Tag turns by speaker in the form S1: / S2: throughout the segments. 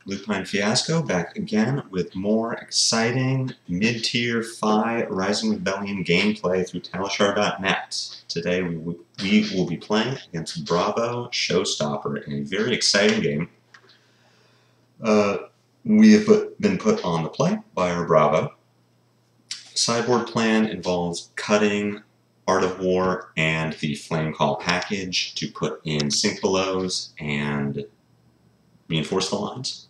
S1: Lupine Fiasco back again with more exciting mid-tier FaB Rising Rebellion gameplay through Talishar.net. Today we will be playing against Bravo Showstopper in a very exciting game. We have been put on the play by our Bravo. Sideboard plan involves cutting Art of War and the Flame Call package to put in Sink Belows and reinforce the lines.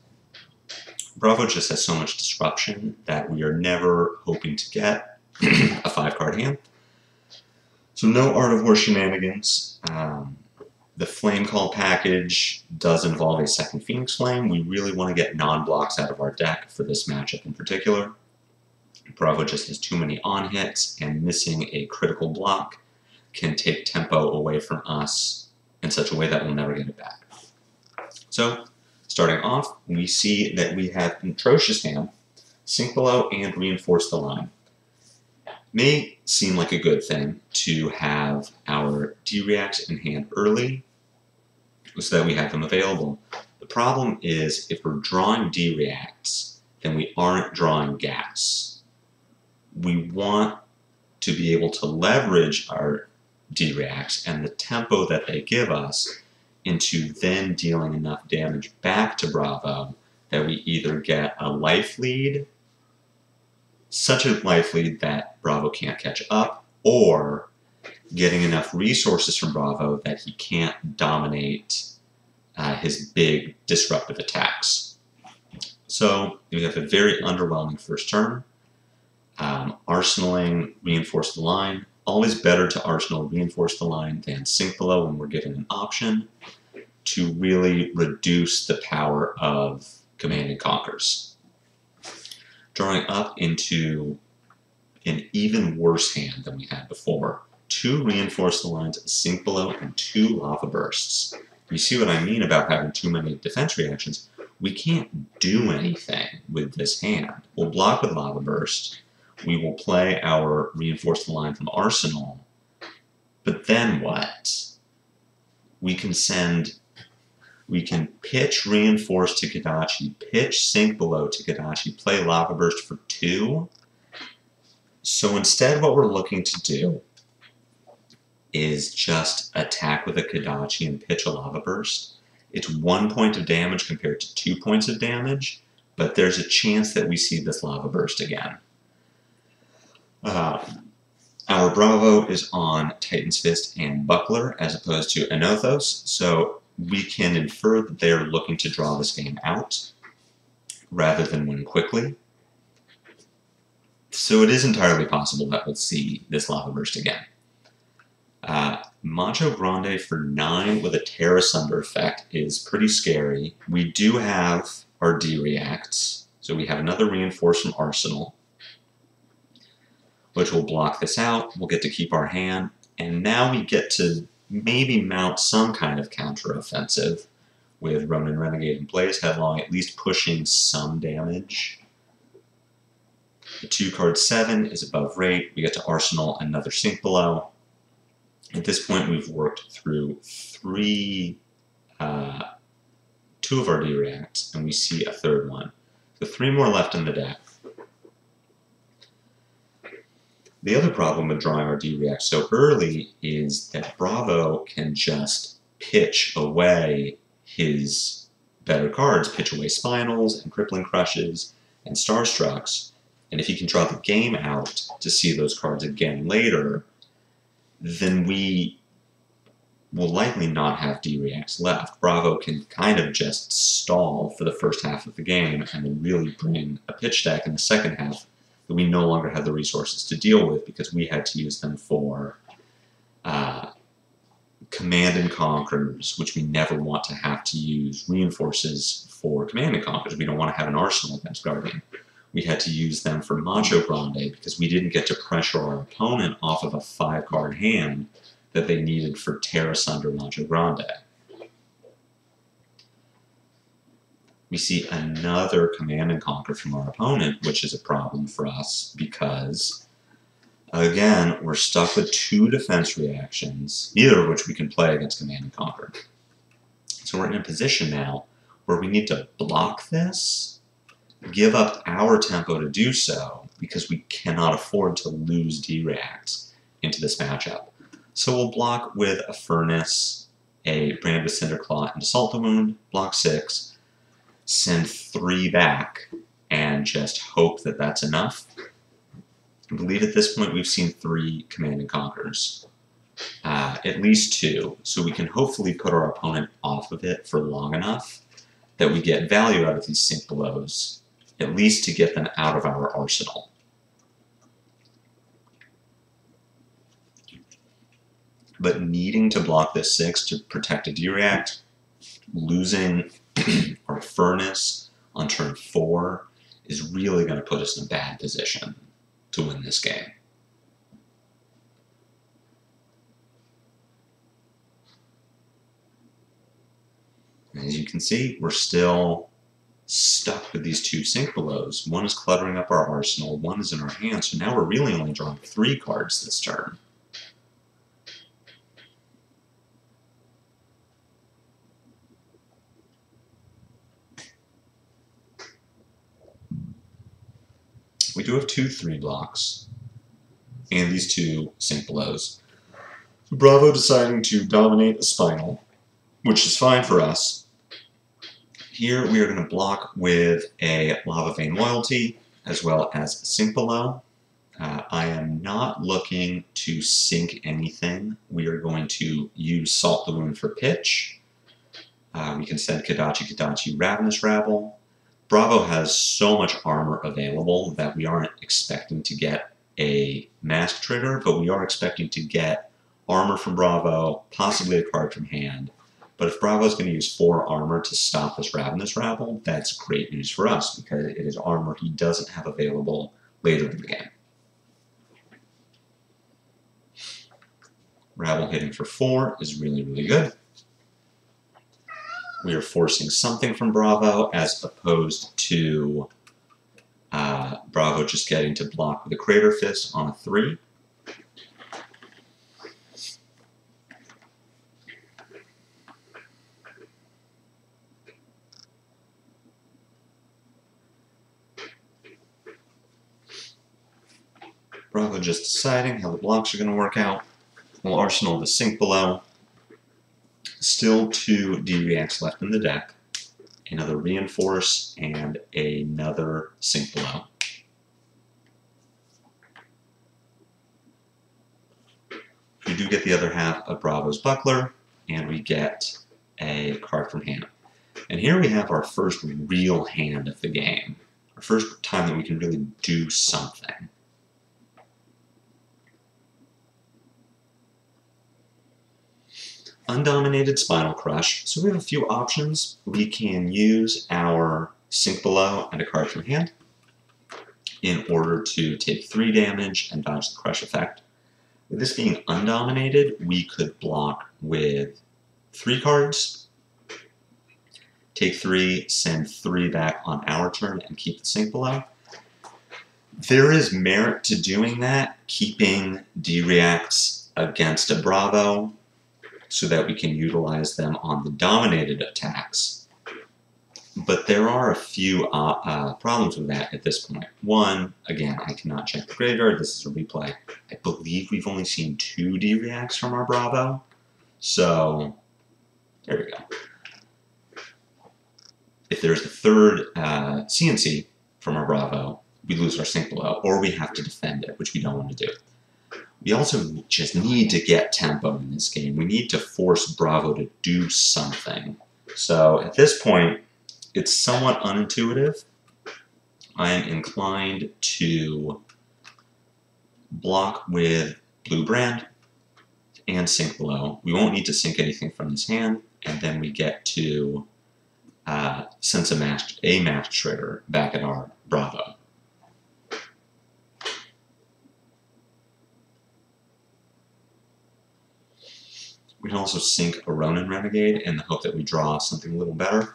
S1: Bravo just has so much disruption that we are never hoping to get a 5-card hand. So no Art of War shenanigans. The Flame Call package does involve a second Phoenix Flame. We really want to get non-blocks out of our deck for this matchup in particular. Bravo just has too many on-hits, and missing a critical block can take tempo away from us in such a way that we'll never get it back. So, starting off, we see that we have an atrocious hand, Sink Below, and Reinforce the Line. May seem like a good thing to have our D-Reacts in hand early so that we have them available. The problem is if we're drawing D-Reacts, then we aren't drawing gas. We want to be able to leverage our D-Reacts and the tempo that they give us into then dealing enough damage back to Bravo that we either get a life lead, such a life lead that Bravo can't catch up, or getting enough resources from Bravo that he can't dominate his big disruptive attacks. So we have a very underwhelming first turn. Arsenaling Reinforce the Line. Always better to Arsenal Reinforce the Line than Sink Below when we're given an option to really reduce the power of Command and Conquers. Drawing up into an even worse hand than we had before. 2 Reinforce the Lines, a Sink Below, and 2 Lava Bursts. You see what I mean about having too many defense reactions? We can't do anything with this hand. We'll block with Lava Burst. We will play our Reinforce the Line from Arsenal. But then what? We can pitch Reinforce to Kadachi, pitch Sink Below to Kadachi, play Lava Burst for 2. So instead what we're looking to do is just attack with a Kadachi and pitch a Lava Burst. It's 1 point of damage compared to 2 points of damage, but there's a chance that we see this Lava Burst again. Our Bravo is on Titan's Fist and Buckler as opposed to Anothos, so we can infer that they're looking to draw this game out rather than win quickly. So it is entirely possible that we'll see this Lava Burst again. Macho Grande for 9 with a Tear Asunder effect is pretty scary. We do have our D-Reacts, so we have another Reinforce from Arsenal, which will block this out. We'll get to keep our hand, and now we get to maybe mount some kind of counter-offensive with Ronin Renegade and Blaze Headlong, at least pushing some damage. The 2-card 7 is above rate. We get to Arsenal, another Sink Below. At this point, we've worked through 2 of our D-Reacts, and we see a 3rd one. So 3 more left in the deck. The other problem with drawing our D-React so early is that Bravo can just pitch away his better cards, pitch away Spinals and Crippling Crushes and Starstrucks, and if he can draw the game out to see those cards again later, then we will likely not have D-Reacts left. Bravo can kind of just stall for the first half of the game and then really bring a pitch deck in the second half that we no longer have the resources to deal with because we had to use them for Command and Conquers, which we never want to have to use Reinforces for Command and Conquers. We don't want to have an Arsenal against Guardian. We had to use them for Macho Grande because we didn't get to pressure our opponent off of a 5-card hand that they needed for Tear Asunder Macho Grande. We see another Command and Conquer from our opponent, which is a problem for us because, again, we're stuck with 2 defense reactions, neither of which we can play against Command and Conquer. So we're in a position now where we need to block this, give up our tempo to do so, because we cannot afford to lose D-reacts into this matchup. So we'll block with a Furnace, a Brand with Cinderclaw, and Assault the Wound, block 6, send 3 back, and just hope that that's enough. I believe at this point we've seen 3 Command and Conquers. At least 2, so we can hopefully put our opponent off of it for long enough that we get value out of these Sink Belows, at least to get them out of our arsenal. But needing to block this 6 to protect a D-react, losing our Furnace on turn 4 is really going to put us in a bad position to win this game. As you can see, we're still stuck with these 2 Sink Belows. One is cluttering up our arsenal, one is in our hand, so now we're really only drawing 3 cards this turn. We do have 2 3 blocks, and these 2 Sink Belows. Bravo deciding to dominate a Spinal, which is fine for us. Here we are going to block with a Lava Vein Loyalty, as well as a Sink Below. I am not looking to sink anything. We are going to use Salt the Wound for pitch. We can send Kadachi, Ravenous Rabble. Bravo has so much armor available that we aren't expecting to get a mask trigger, but we are expecting to get armor from Bravo, possibly a card from hand. But if Bravo is going to use 4 armor to stop this Ravenous Rabble, that's great news for us, because it is armor he doesn't have available later in the game. Rabble hitting for 4 is really, really good. We are forcing something from Bravo, as opposed to Bravo just getting to block with a Crater Fist on a 3. Bravo just deciding how the blocks are going to work out. We'll arsenal the Sink Below. Still 2 D-reacts left in the deck. Another Reinforce and another Sink Below. We do get the other half of Bravo's Buckler, and we get a card from hand. And here we have our first real hand of the game. Our first time that we can really do something. Undominated Spinal Crush. So we have a few options. We can use our Sink Below and a card from hand in order to take 3 damage and dodge the crush effect. With this being undominated, we could block with 3 cards, take 3, send 3 back on our turn, and keep the Sink Below. There is merit to doing that, keeping D-reacts against a Bravo, so that we can utilize them on the dominated attacks. But there are a few problems with that at this point. One, again, I cannot check the graveyard. This is a replay. I believe we've only seen 2 D-reacts from our Bravo. So, there we go. If there's a 3rd CNC from our Bravo, we lose our Sink Below, or we have to defend it, which we don't want to do. We also just need to get tempo in this game. We need to force Bravo to do something. So at this point, it's somewhat unintuitive. I am inclined to block with Blue Brand and Sink Below. We won't need to sink anything from this hand, and then we get to sense a match trigger back at our Bravo. We can also sink a Ronin Renegade in the hope that we draw something a little better.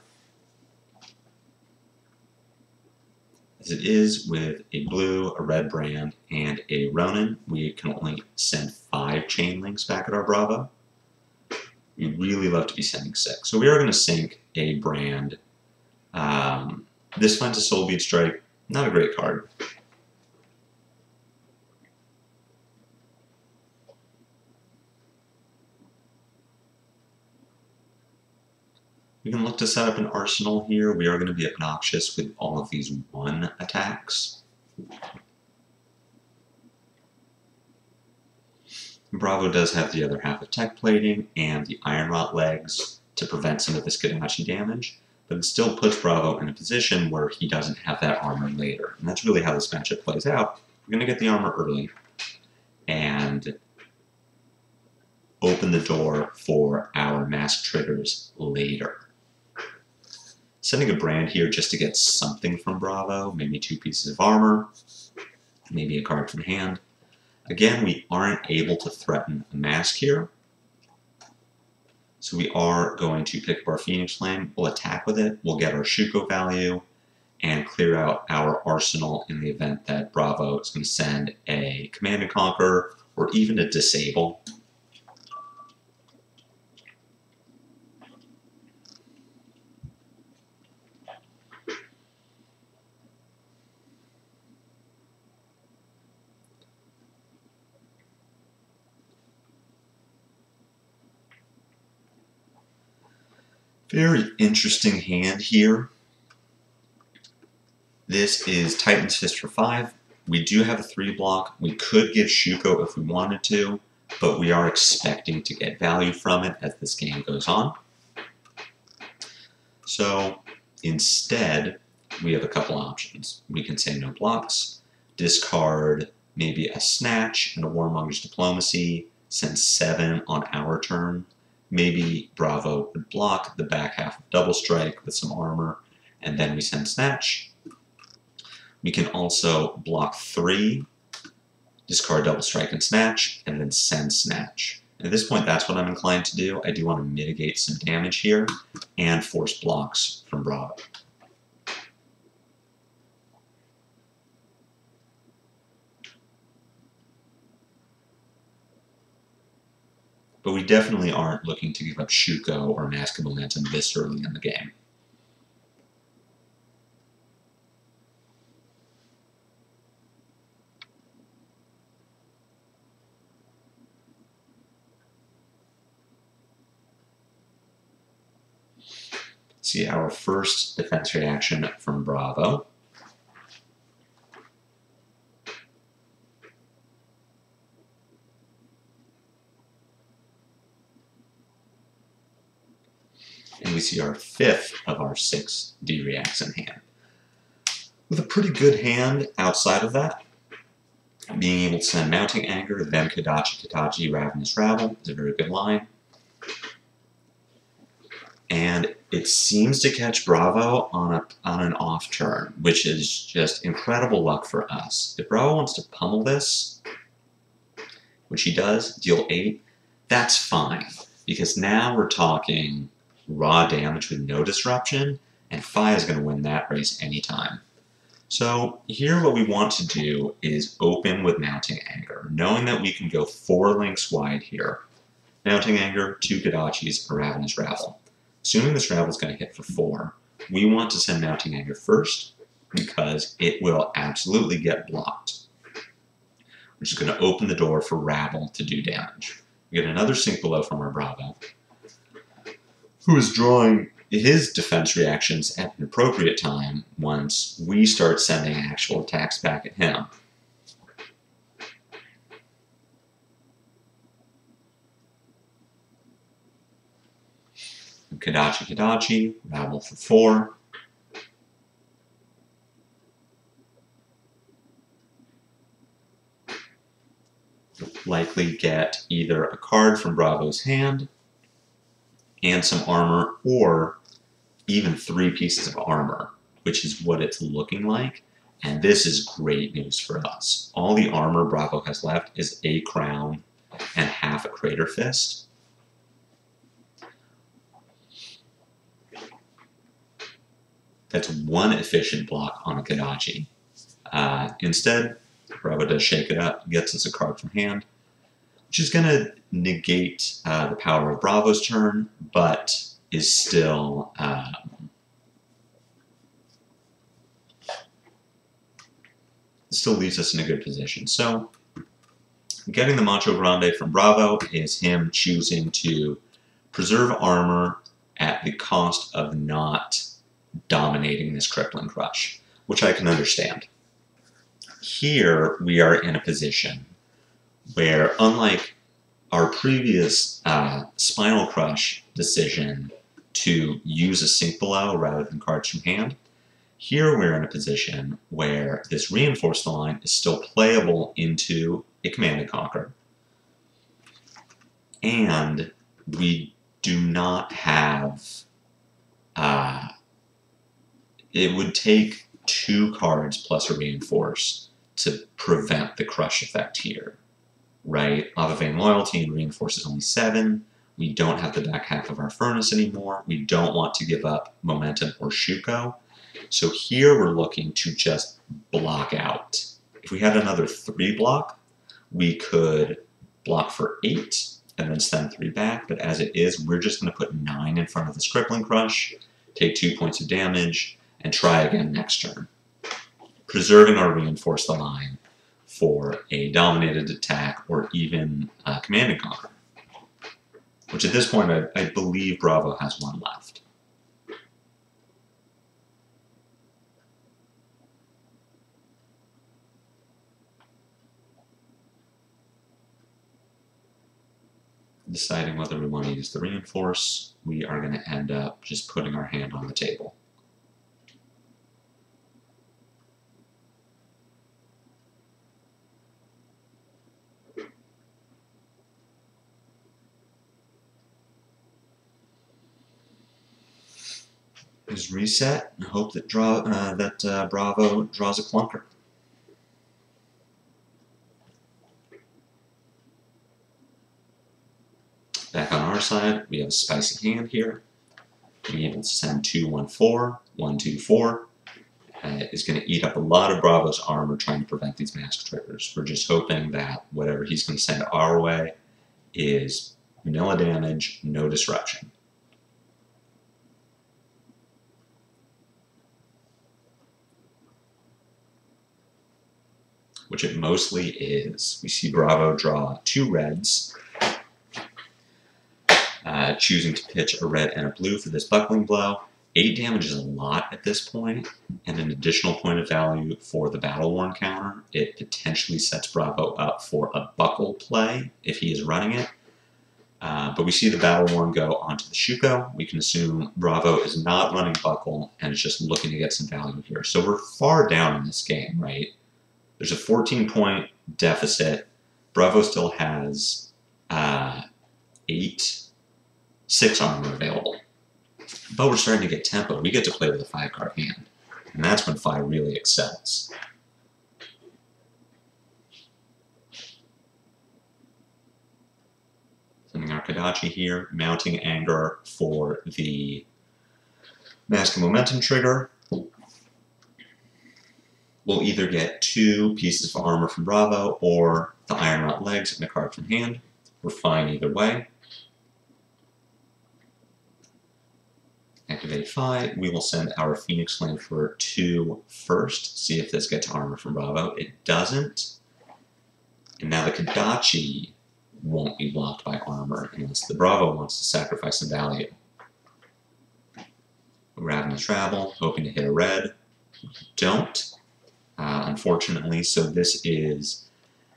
S1: As it is with a blue, a red brand, and a Ronin, we can only send 5 chain links back at our Bravo. We really love to be sending 6. So we are going to sink a brand This finds a Soul Bead Strike. Not a great card. We can look to set up an arsenal here. We are going to be obnoxious with all of these 1 attacks. Bravo does have the other half of Tech Plating and the Iron Rot legs to prevent some of this Kodachi damage, but it still puts Bravo in a position where he doesn't have that armor later. And that's really how this matchup plays out. We're going to get the armor early and open the door for our mask triggers later. Sending a brand here just to get something from Bravo, maybe 2 pieces of armor, maybe a card from hand. Again, we aren't able to threaten a mask here, so we are going to pick up our Phoenix Flame, we'll attack with it, we'll get our Shuko value, and clear out our arsenal in the event that Bravo is going to send a Command and Conquer, or even a Disable. Very interesting hand here. This is Titan's Fist for 5. We do have a 3 block. We could give Shuko if we wanted to, but we are expecting to get value from it as this game goes on. So instead, we have a couple options. We can say no blocks, discard maybe a Snatch and a Warmonger's Diplomacy, send 7 on our turn. Maybe Bravo would block the back half of Double Strike with some armor, and then we send Snatch. We can also block 3, discard Double Strike and Snatch, and then send Snatch. At this point, that's what I'm inclined to do. I do want to mitigate some damage here and force blocks from Bravo. But we definitely aren't looking to give up Shuko or Mask of Momentum this early in the game. See our first defense reaction from Bravo. And we see our 5th of our 6 D-reacts in hand. With a pretty good hand outside of that, being able to send Mounting Anger, then Kodachi, Ravenous Rabble is a very good line. And it seems to catch Bravo on an off turn, which is just incredible luck for us. If Bravo wants to pummel this, which he does, deal 8, that's fine. Because now we're talking raw damage with no disruption, and FaB is going to win that race anytime. So here what we want to do is open with Mounting Anger, knowing that we can go 4 links wide here. Mounting Anger, 2 Kodachis, a Ravenous Rabble. Assuming this Rabble is going to hit for 4, we want to send Mounting Anger first, because it will absolutely get blocked, which is going to open the door for Rabble to do damage. We get another Sink Below from our Bravo, who is drawing his defense reactions at an appropriate time once we start sending actual attacks back at him. Kodachi, Rabble for 4. Likely get either a card from Bravo's hand and some armor, or even 3 pieces of armor, which is what it's looking like. And this is great news for us. All the armor Bravo has left is a crown and half a Crater Fist. That's 1 efficient block on a Kodachi. Instead, Bravo does shake it up, gets us a card from hand, which is going to negate the power of Bravo's turn, but is still still leaves us in a good position. So getting the Macho Grande from Bravo is him choosing to preserve armor at the cost of not dominating this Crippling Crush, which I can understand. Here we are in a position where, unlike our previous Spinal Crush decision to use a sync below rather than cards from hand, here we're in a position where this Reinforce the Line is still playable into a Command and Conquer. And we do not have... it would take 2 cards plus a Reinforce to prevent the Crush effect here, right? Lava Vein Loyalty and Reinforce is only 7. We don't have the back half of our Furnace anymore. We don't want to give up Momentum or Shuko. So here we're looking to just block out. If we had another 3 block, we could block for 8 and then send 3 back, but as it is, we're just going to put 9 in front of this Crippling Crush, take 2 points of damage, and try again next turn, preserving our Reinforce the Line for a dominated attack or even Command and Conquer, which at this point I believe Bravo has 1 left. Deciding whether we want to use the Reinforce, we are going to end up just putting our hand on the table. Just reset and hope that Bravo draws a clunker. Back on our side, we have a spicy hand here. Being able to send 2, 1, 4, 1, 2, 4 is going to eat up a lot of Bravo's armor trying to prevent these mask triggers. We're just hoping that whatever he's going to send our way is vanilla damage, no disruption. Which it mostly is. We see Bravo draw 2 reds, choosing to pitch a red and a blue for this Buckling Blow. 8 damage is a lot at this point, and an additional point of value for the Battle Worn counter. It potentially sets Bravo up for a Buckle play if he is running it. But we see the Battle Worn go onto the Shuko. We can assume Bravo is not running Buckle and is just looking to get some value here. So we're far down in this game, right? There's a 14-point deficit. Bravo still has 6 armor available. But we're starting to get tempo. We get to play with a 5-card hand. And that's when FaB really excels. Sending our Kodachi here, mounting Anger for the Mask of Momentum trigger. We'll either get 2 pieces of armor from Bravo or the Iron Rot legs and a card from hand. We're fine either way. Activate FaB. We will send our Phoenix Flame for 2 first. See if this gets armor from Bravo. It doesn't. And now the Kodachi won't be blocked by armor unless the Bravo wants to sacrifice some value. We're grabbing the Travel, hoping to hit a red. Don't. Unfortunately, so this is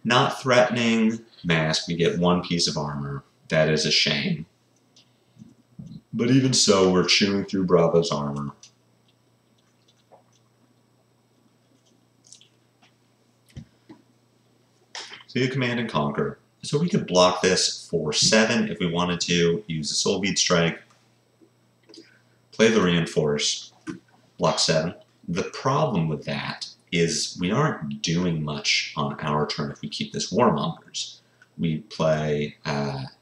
S1: not threatening mask. We get 1 piece of armor. That is a shame. But even so, we're chewing through Bravo's armor. So you Command and Conquer. So we could block this for 7 if we wanted to. Use the Soul Bead Strike. Play the Reinforce. Block 7. The problem with that is we aren't doing much on our turn if we keep this Warmongers. We play,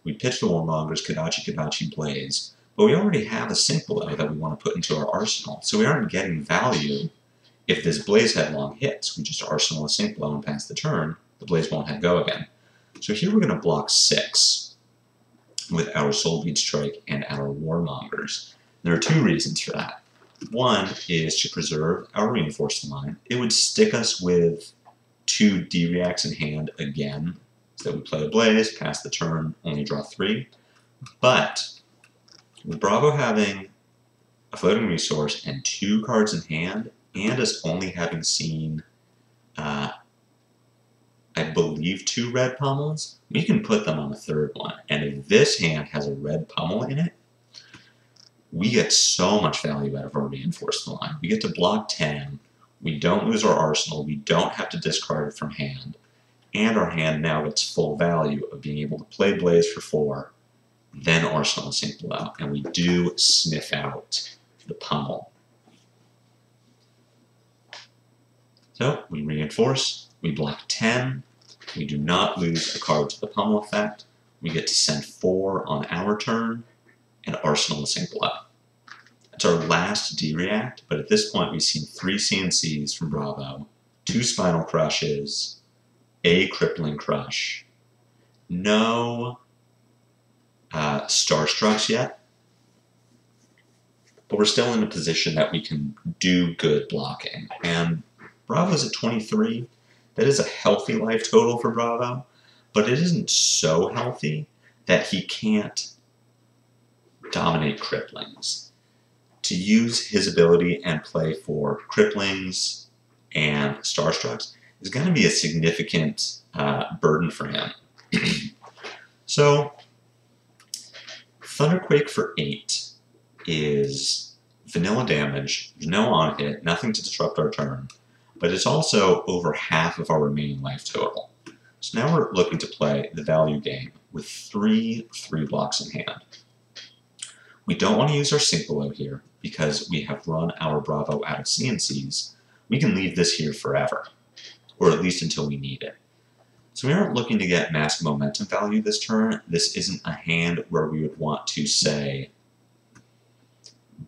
S1: we pitch the Warmongers, Kodachi, Blaze, but we already have a sync below that we want to put into our arsenal, so we aren't getting value if this Blaze Headlong hits. We just arsenal a sync below and pass the turn, the Blaze won't have go again. So here we're going to block 6 with our Soul Bead Strike and our Warmongers. There are 2 reasons for that. One is to preserve our Reinforced line. It would stick us with 2 D-reacts in hand again, so that we play a Blaze, pass the turn, only draw 3. But with Bravo having a floating resource and 2 cards in hand, and us only having seen, I believe, 2 red pummels, we can put them on the third one. And if this hand has a red pummel in it, we get so much value out of our reinforced line. We get to block 10, we don't lose our arsenal, we don't have to discard it from hand, and our hand now gets full value of being able to play Blaze for 4, then arsenal and sink below, and we do sniff out the pummel. So we reinforce, we block 10, we do not lose a card to the pummel effect, we get to send 4 on our turn, and arsenal and sink below. It's our last D-react, but at this point we've seen 3 CNCs from Bravo, 2 Spinal Crushes, a Crippling Crush, no Starstrucks yet, but we're still in a position that we can do good blocking. And Bravo's at 23. That is a healthy life total for Bravo, but it isn't so healthy that he can't dominate Cripplings. To use his ability and play for Cripplings and Starstrucks is going to be a significant burden for him. So, Thunderquake for 8 is vanilla damage, there's no on-hit, nothing to disrupt our turn, but it's also over half of our remaining life total. So now we're looking to play the value game with 3 blocks in hand. We don't want to use our sink below here because we have run our Bravo out of CNCs. We can leave this here forever, or at least until we need it. So we aren't looking to get massive momentum value this turn. This isn't a hand where we would want to, say,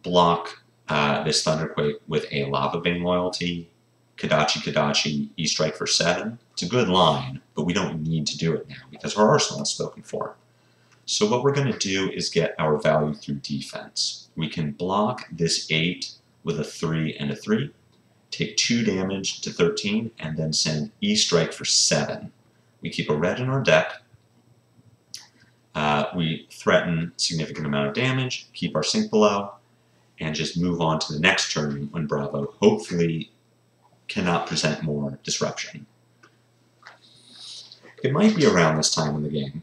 S1: block this Thunderquake with a Lava Vein Loyalty, Kadachi, E-Strike for 7. It's a good line, but we don't need to do it now because our arsenal is spoken for. So what we're going to do is get our value through defense. We can block this 8 with a 3 and a 3, take 2 damage to 13, and then send E-Strike for 7. We keep a red in our deck. We threaten a significant amount of damage, keep our sink below, and just move on to the next turn when Bravo hopefully cannot present more disruption. It might be around this time in the game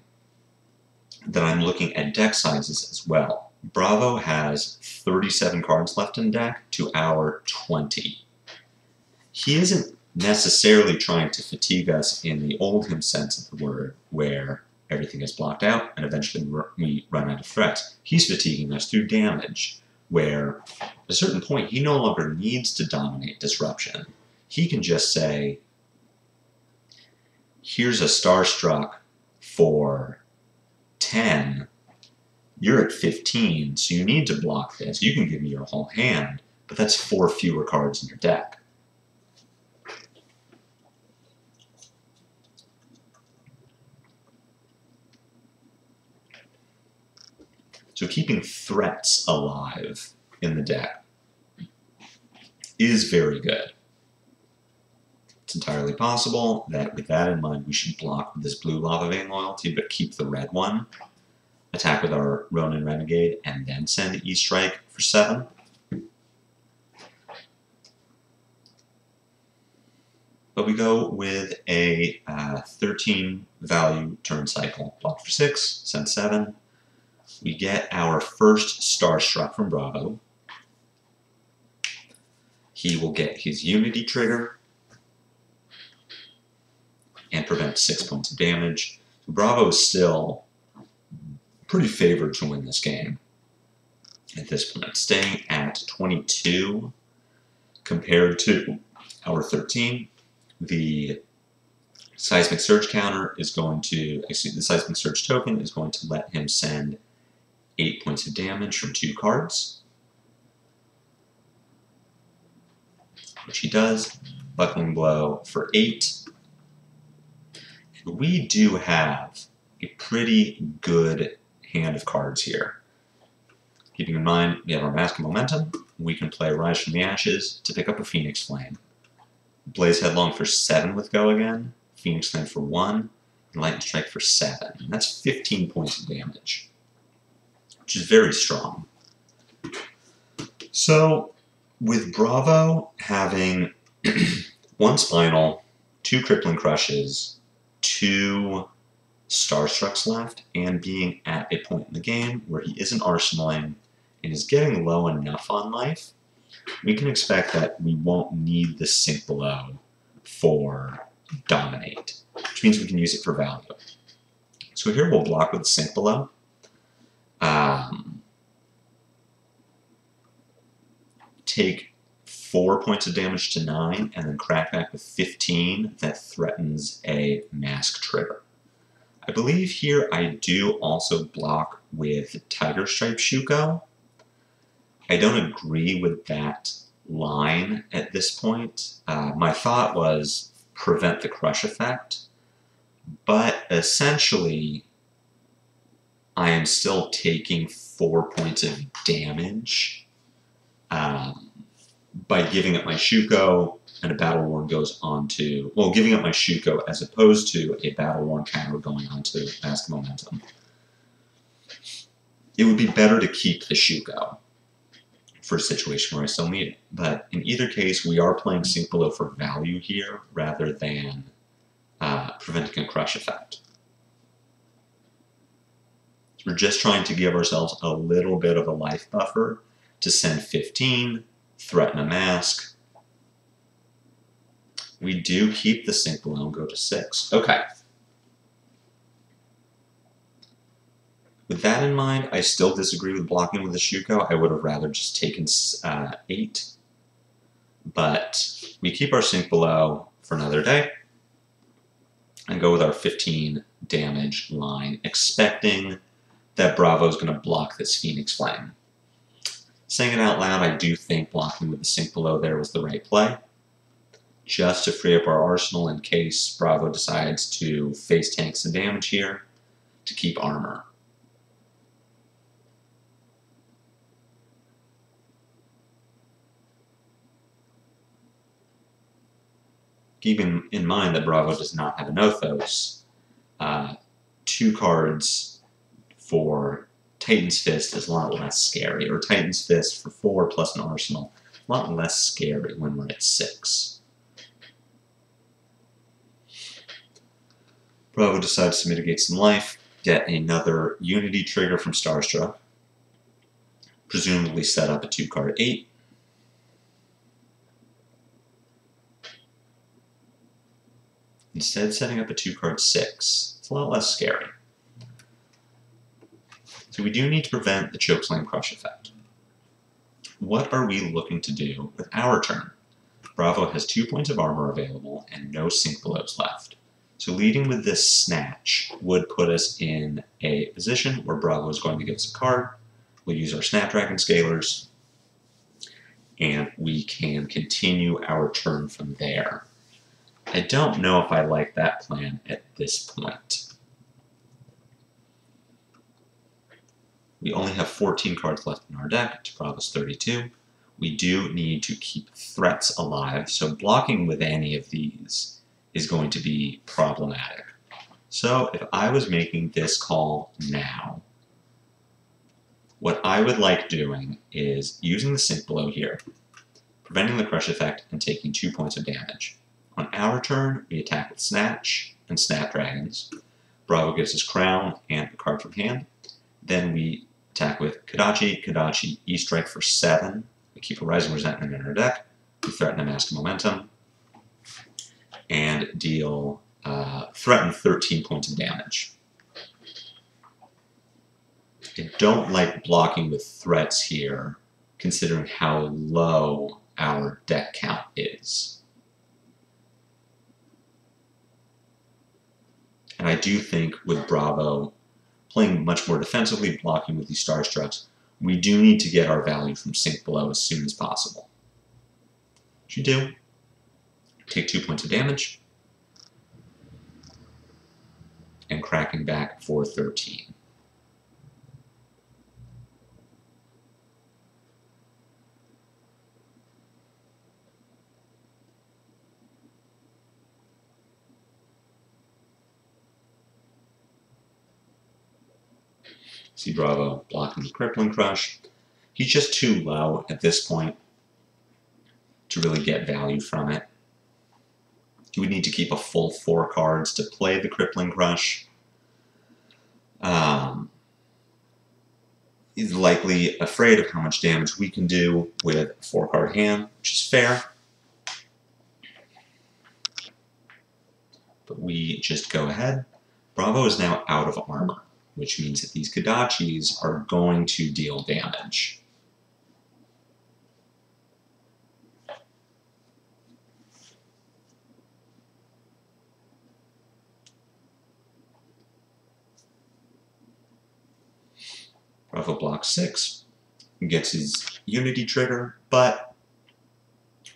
S1: that I'm looking at deck sizes as well. Bravo has 37 cards left in deck to our 20. He isn't necessarily trying to fatigue us in the old him sense of the word, where everything is blocked out and eventually we run out of threats. He's fatiguing us through damage, where at a certain point he no longer needs to dominate disruption. He can just say, here's a Starstruck for 10, you're at 15, so you need to block this. You can give me your whole hand, but that's 4 fewer cards in your deck. So keeping threats alive in the deck is very good. It's entirely possible that with that in mind, we should block with this blue Lava Vein Loyalty, but keep the red one, attack with our Ronin Renegade, and then send E-Strike for 7. But we go with a 13 value turn cycle. Block for 6, send 7. We get our first Starstruck from Bravo. He will get his Unity trigger and prevent 6 points of damage. Bravo is still pretty favored to win this game at this point, staying at 22 compared to our 13. The Seismic Surge counter is going to, the Seismic Surge token is going to let him send 8 points of damage from 2 cards, which he does. Buckling Blow for 8. And we do have a pretty good hand of cards here. Keeping in mind, we have our Mask of Momentum. We can play Rise from the Ashes to pick up a Phoenix Flame. Blaze Headlong for 7 with Go again, Phoenix Flame for 1, and Lightning Strike for 7. And that's 15 points of damage, which is very strong. So, with Bravo having 1 Spinal, 2 Crippling Crushes, 2 Starstrucks left, and being at a point in the game where he isn't arsenaling and is getting low enough on life, we can expect that we won't need the Sink Below for Dominate, which means we can use it for value. So here we'll block with Sink Below. Take 4 points of damage to 9, and then crack back with 15 that threatens a Mask trigger. I believe here I do also block with Tiger Stripe Shuko. I don't agree with that line at this point. My thought was prevent the crush effect, but essentially I am still taking 4 points of damage by giving up my Shuko, and a Battle Worn goes on to, well, giving up my Shuko as opposed to a Battle Worn counter going on to Mask Momentum. It would be better to keep the Shuko for a situation where I still need it. But in either case, we are playing Sink Below for value here rather than preventing a crush effect. So we're just trying to give ourselves a little bit of a life buffer to send 15, threaten a mask. We do keep the Sink Below and go to 6. Okay. With that in mind, I still disagree with blocking with the Shuko. I would have rather just taken 8. But we keep our Sink Below for another day and go with our 15 damage line, expecting that Bravo is going to block this Phoenix Flame. Saying it out loud, I do think blocking with the Sink Below there was the right play, just to free up our arsenal in case Bravo decides to face tank some damage here to keep armor. Keeping in mind that Bravo does not have an Othos, 2 cards for Titan's Fist is a lot less scary, or Titan's Fist for 4 plus an arsenal, a lot less scary when we're at 6. Bravo decides to mitigate some life, get another Unity trigger from Starstruck, presumably set up a 2-card 8. Instead, setting up a 2-card 6. It's a lot less scary. So we do need to prevent the Chokeslam Crush effect. What are we looking to do with our turn? Bravo has 2 points of armor available and no Sink Belows left. So leading with this Snatch would put us in a position where Bravo is going to give us a card. We'll use our Snapdragon Scalers, and we can continue our turn from there. I don't know if I like that plan at this point. We only have 14 cards left in our deck to Bravo's 32. We do need to keep threats alive, so blocking with any of these is going to be problematic. So if I was making this call now, what I would like doing is using the Sink Below here, preventing the crush effect and taking 2 points of damage. On our turn, we attack with Snatch and Snapdragons. Bravo gives us Crown and a card from hand. Then we attack with Kodachi, E-Strike for 7. We keep a Rising Resentment in our deck. We threaten a Mask Momentum. And deal, threaten 13 points of damage. I don't like blocking with threats here, considering how low our deck count is. And I do think with Bravo playing much more defensively, blocking with these Starstrucks, we do need to get our value from Sink Below as soon as possible. Which you do. Take 2 points of damage. And cracking back for 13. See Bravo blocking the Crippling Crush. He's just too low at this point to really get value from it. You would need to keep a full 4 cards to play the Crippling Crush. He's likely afraid of how much damage we can do with a 4-card hand, which is fair. But we just go ahead. Bravo is now out of armor, which means that these Kodachis are going to deal damage. Bravo blocks 6, gets his Unity trigger, but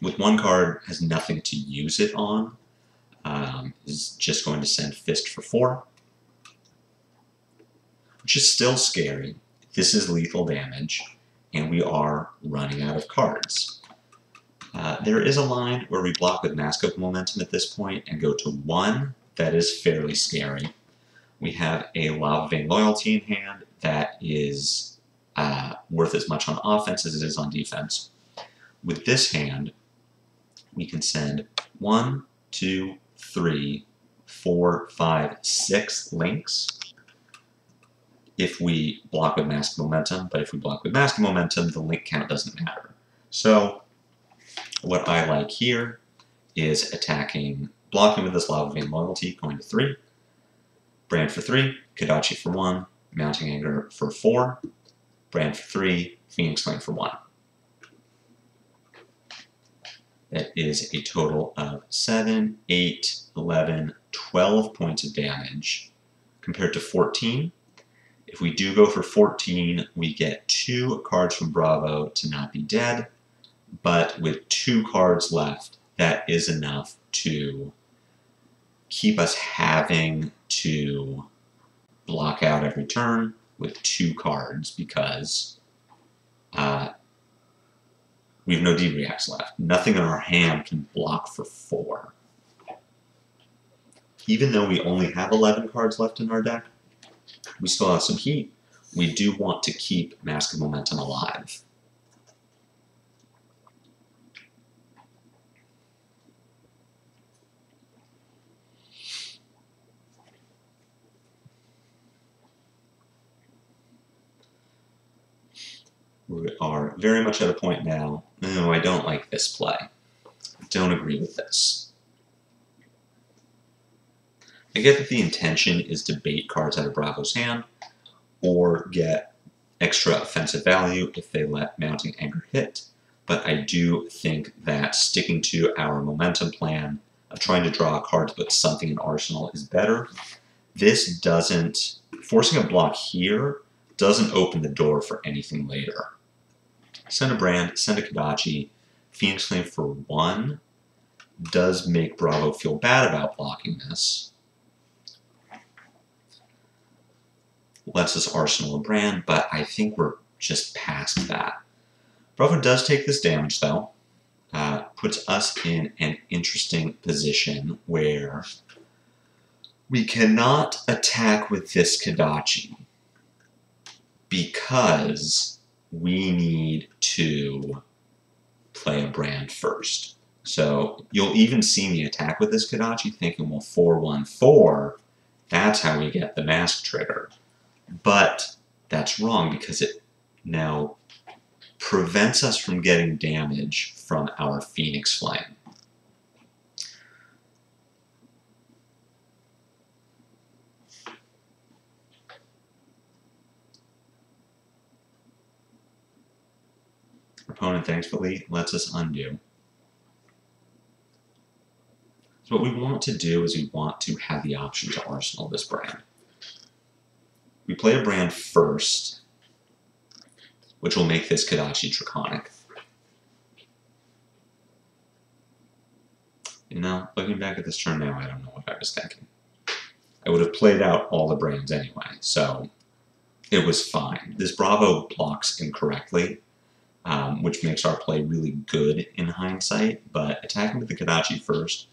S1: with 1 card has nothing to use it on. Is just going to send Fist for 4, which is still scary. This is lethal damage, and we are running out of cards. There is a line where we block with Mask of Momentum at this point and go to 1. That is fairly scary. We have a Lava Vein Loyalty in hand that is worth as much on offense as it is on defense. With this hand, we can send 1, 2, 3, 4, 5, 6 links if we block with Mask of Momentum, but if we block with Mask of Momentum, the link count doesn't matter. So what I like here is blocking with this Lava Vein Loyalty, going to 3, Brand for 3, Kodachi for 1, Mounting Anger for 4, Brand for 3, Phoenix Flame for 1. That is a total of 7, 8, 11, 12 points of damage compared to 14. If we do go for 14, we get 2 cards from Bravo to not be dead, but with 2 cards left, that is enough to keep us having to block out every turn with 2 cards because we have no D-Reacts left. Nothing in our hand can block for 4. Even though we only have 11 cards left in our deck, we still have some heat. We do want to keep Mask of Momentum alive. We are very much at a point now, no, I don't like this play. I don't agree with this. I get that the intention is to bait cards out of Bravo's hand, or get extra offensive value if they let Mounting Anger hit, but I do think that sticking to our momentum plan of trying to draw a card to put something in Arsenal is better. This doesn't, forcing a block here doesn't open the door for anything later. Send a Brand, send a Kodachi, Phoenix Flame for 1 does make Bravo feel bad about blocking this. Lets us Arsenal a Brand, but I think we're just past that. Bravo does take this damage, though. Puts us in an interesting position where we cannot attack with this Kodachi because we need to play a Brand first. So you'll even see me attack with this Kodachi thinking, well, 4-1-4, that's how we get the mask trigger. But that's wrong because it now prevents us from getting damage from our Phoenix Flame. Our opponent thankfully lets us undo. So what we want to do is we want to have the option to Arsenal this Brand. We play a Brand first, which will make this Kodachi Draconic. You know, looking back at this turn now, I don't know what I was thinking. I would have played out all the Brands anyway, so it was fine. This Bravo blocks incorrectly, which makes our play really good in hindsight, but attacking with the Kodachi first,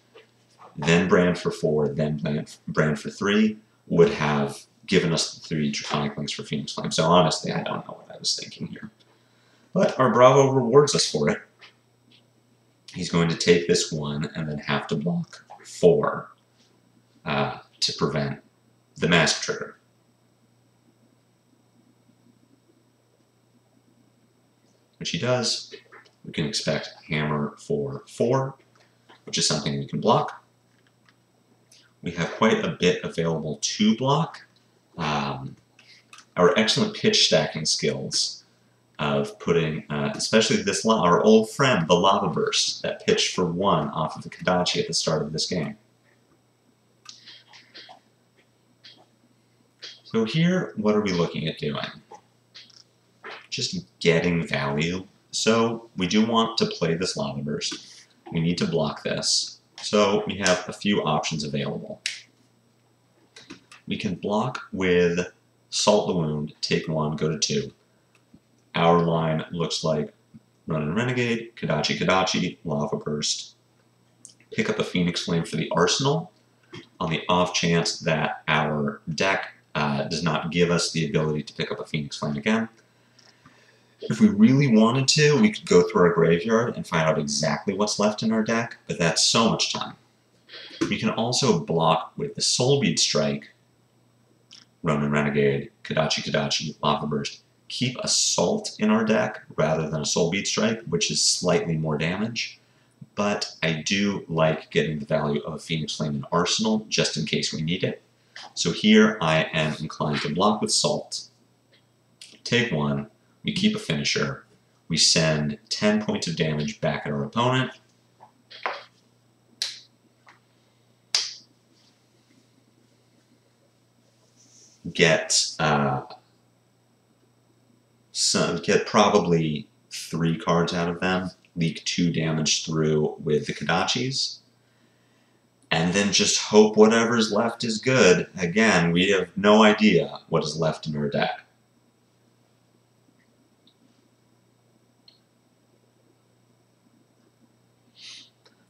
S1: then Brand for 4, then Brand for 3 would have given us the 3 Draconic Links for Phoenix Flame. So honestly, I don't know what I was thinking here. But our Bravo rewards us for it. He's going to take this 1 and then have to block 4 to prevent the mask trigger. Which he does. We can expect Hammer for 4, which is something we can block. We have quite a bit available to block. Our excellent pitch stacking skills of putting, especially this, our old friend, the Lava Burst, that pitched for 1 off of the Kodachi at the start of this game. So here, what are we looking at doing? Just getting value. So we do want to play this Lava Burst. We need to block this. So we have a few options available. We can block with Salt the Wound, take 1, go to 2. Our line looks like Ronin Renegade, Kodachi, Lava Burst. Pick up a Phoenix Flame for the arsenal on the off chance that our deck does not give us the ability to pick up a Phoenix Flame again. If we really wanted to, we could go through our graveyard and find out exactly what's left in our deck, but that's so much time. We can also block with the Soul Bead Strike, Ronin Renegade, Kodachi, Lava Burst. Keep Assault in our deck rather than a Soul Bead Strike, which is slightly more damage. But I do like getting the value of a Phoenix Flame in Arsenal just in case we need it. So here I am inclined to block with Salt. Take 1. We keep a finisher. We send 10 points of damage back at our opponent. Get probably 3 cards out of them. Leak 2 damage through with the Kodachis. And then just hope whatever's left is good. Again, we have no idea what is left in our deck.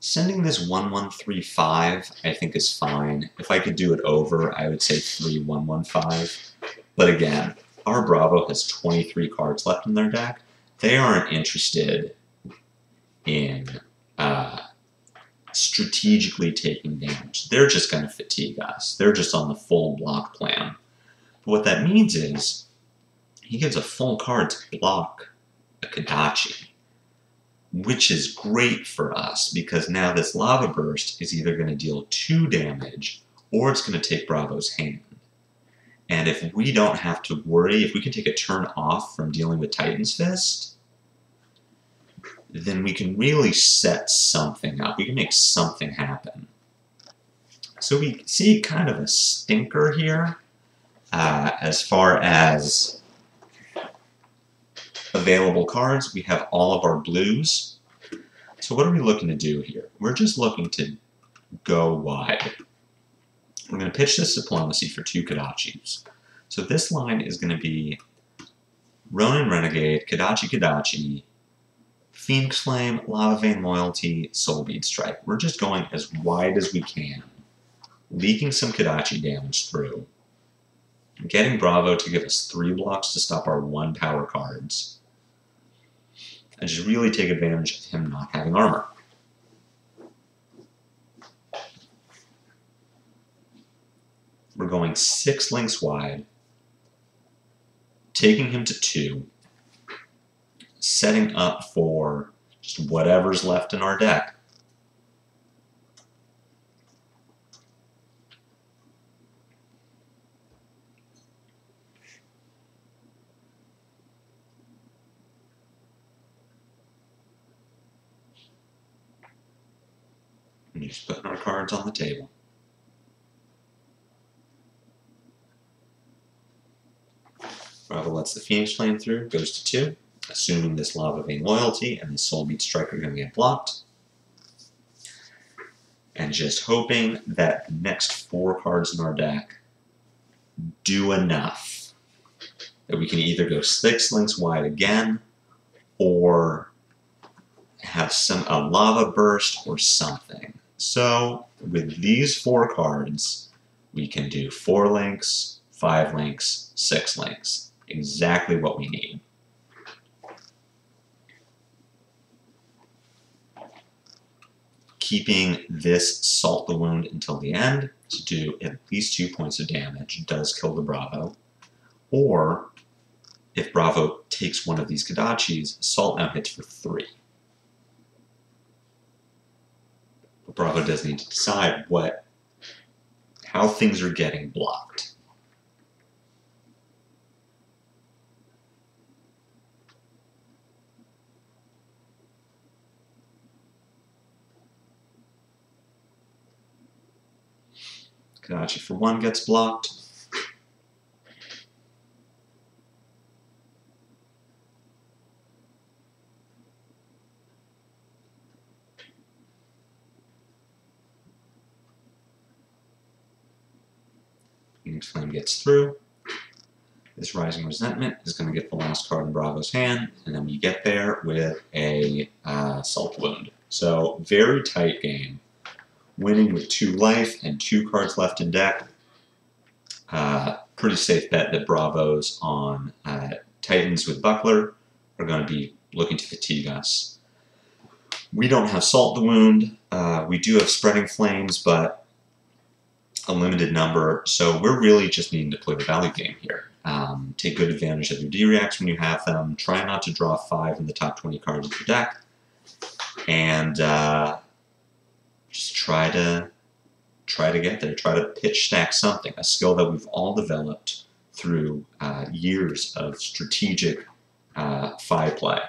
S1: Sending this 1135, I think, is fine. If I could do it over, I would say 3115. But again, our Bravo has 23 cards left in their deck. They aren't interested in strategically taking damage. They're just going to fatigue us. They're just on the full block plan. But what that means is he gives a full card to block a Kodachi, which is great for us because now this Lava Burst is either going to deal 2 damage or it's going to take Bravo's hand. And if we don't have to worry, if we can take a turn off from dealing with Titan's Fist, then we can really set something up. We can make something happen. So we see kind of a stinker here as far as available cards. We have all of our blues. So what are we looking to do here? We're just looking to go wide. We're going to pitch this Diplomacy for 2 Kodachis. So this line is going to be Ronin Renegade, Kodachi, Phoenix Flame, Lava Vein Loyalty, Soul Bead Strike. We're just going as wide as we can, leaking some Kodachi damage through, getting Bravo to give us 3 blocks to stop our 1 power cards, and just really take advantage of him not having armor. We're going 6 links wide, taking him to 2, setting up for just whatever's left in our deck. And just putting our cards on the table. Bravo lets the Phoenix Flame through, goes to 2, assuming this Lava Vein Loyalty and the Soul Bead Strike are going to get blocked. And just hoping that the next 4 cards in our deck do enough that we can either go 6 links wide again or have a Lava Burst or something. So with these 4 cards, we can do 4 links, 5 links, 6 links. Exactly what we need. Keeping this Salt the Wound until the end to do at least 2 points of damage does kill the Bravo. Or, if Bravo takes one of these Kodachis, Salt now hits for 3. But Bravo does need to decide how things are getting blocked. Kodachi for 1 gets blocked. Phoenix Flame gets through. This Rising Resentment is going to get the last card in Bravo's hand, and then we get there with a Salt Wound. So, very tight game. Winning with 2 life and 2 cards left in deck. Pretty safe bet that Bravos on Titans with Buckler are going to be looking to fatigue us. We don't have Salt the Wound. We do have Spreading Flames, but a limited number, so we're really just needing to play the value game here. Take good advantage of your D-Reacts when you have them. Try not to draw 5 in the top 20 cards of your deck. And just try to get there. Try to pitch stack something, a skill that we've all developed through years of strategic FaB play.